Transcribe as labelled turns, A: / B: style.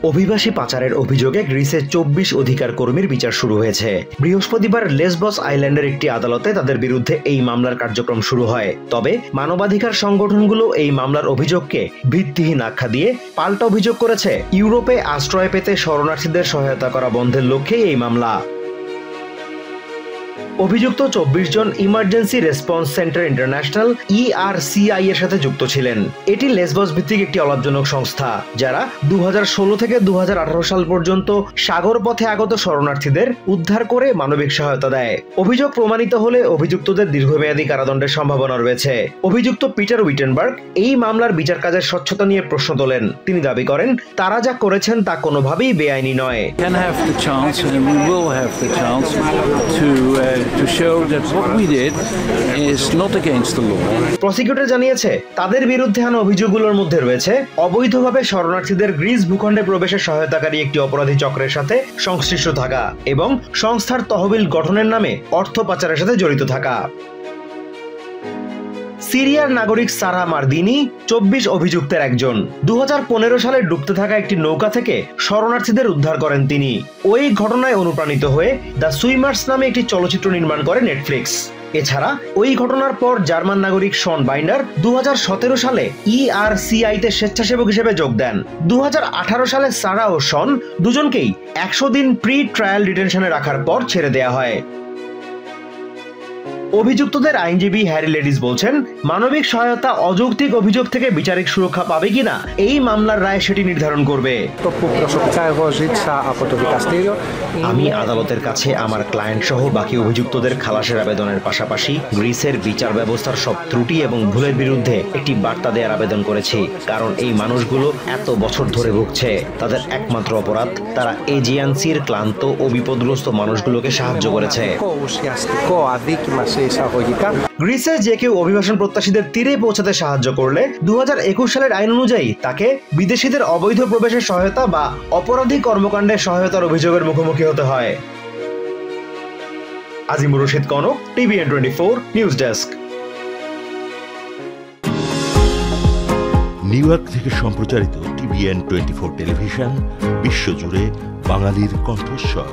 A: অভিবাসী পাচারের অভিযোগে গ্রিসের ২৪ অধিকার কর্মীর বিচার শুরু হয়েছে। বৃহস্পতিবার লেসবস আইল্যান্ডের একটি আদালতে তাদের বিরুদ্ধে এই মামলার কার্যক্রম শুরু হয়। তবে মানবাধিকার সংগঠনগুলো এই মামলার অভিযোগকে ভিত্তিহীন আখ্যা দিয়ে পাল্টা অভিযোগ করেছে ইউরোপে আশ্রয় পেতে শরণার্থীদের সহায়তা করা বন্ধের লক্ষ্যেই এই মামলা। অভিযুক্ত ২৪ জন emergency response centre international ERCI এর সাথে যুক্ত ছিলেন। এটি লেসবস ভিত্তিক একটি অলাভজনক সংস্থা যারা ২০১৬ থেকে ২০১৮ সাল পর্যন্ত সাগর পথে আগত শরণার্থীদের উদ্ধার করে মানবিক সহায়তা দেয়। অভিযোগ প্রমাণিত হলে অভিযুক্তদের দীর্ঘমেয়াদী কারাদণ্ডের সম্ভাবনা রয়েছে। অভিযুক্ত পিটার উইটেনবার্গ এই মামলার বিচার কাজের স্বচ্ছতা নিয়ে প্রশ্ন তোলেন। তিনি দাবি করেন তারা যা করেছেন তা কোনোভাবেই বেআইনি নয়।
B: To show that what we did is not against the law.
A: Prosecutor জানিয়েছে তাদের বিরুদ্ধে আনা অভিযোগগুলোর মধ্যে রয়েছে অবৈধভাবে শরণার্থীদের গ্রিস ভূখণ্ডে প্রবেশে সহায়তাকারী একটি অপরাধী চক্রের সাথে সংশ্লিষ্ট থাকা এবং সংস্থার তহবিল গঠনের নামে অর্থ পাচারের সাথে জড়িত থাকা। সিরিয়ার নাগরিক সারা মারদিনি ২৪ অভিযুক্তের একজন। ২০১৫ সালে ডুবতে থাকা একটি নৌকা থেকে শরণার্থীদের উদ্ধার করেন তিনি। ওই ঘটনায় অনুপ্রাণিত হয়ে দ্য সুইমার্স নামে একটি চলচ্চিত্র নির্মাণ করে নেটফ্লিক্স। এছাড়া ওই ঘটনার পর জার্মান নাগরিক শন বাইন্ডার ২০১৭ সালে ERCI তে স্বেচ্ছাসেবক হিসেবে যোগ দেন। ২০১৮ সালে সারা ও শন দুজনকেই ১০০ দিন প্রি ট্রায়াল ডিটেনশনে রাখার পর ছেড়ে দেয়া হয়। অভিযুক্তদের আইনজীবী হ্যারি লেডিস বলছেন মানবিক সহায়তা অযৌক্তিক অভিযোগ থেকে বিচারিক সুরক্ষা পাবে কিনা এই মামলার রায় সেটি নির্ধারণ করবে। আমি আদালতের কাছে আমার ক্লায়েন্ট সহ বাকি অভিযুক্তদের খালাসের আবেদনের পাশাপাশি গ্রিসের বিচার ব্যবস্থার সব ত্রুটি এবং ভুলের বিরুদ্ধে একটি বার্তা দেওয়ার আবেদন করেছি, কারণ এই মানুষগুলো এত বছর ধরে ভুগছে। তাদের একমাত্র অপরাধ তারা এজিয়ান সির ক্লান্ত ও বিপদগ্রস্ত মানুষগুলোকে সাহায্য করেছে। গ্রিসে যে কেউ অভিবাসন প্রত্যাশীদের তীরে পৌঁছাতে সাহায্য করলে ২০২১ সালের আইন অনুযায়ী তাকে বিদেশিদের অবৈধ প্রবেশের সহায়তা বা অপরাধী কর্মকাণ্ডে সহায়তার অভিযোগের মুখোমুখি হতে হয়। Azimur Rashid Kanak, TVN24 news desk.
C: New York থেকে সম্প্রচারিত TVN24 টেলিভিশন বিশ্বজুড়ে বাঙালির কণ্ঠস্বর।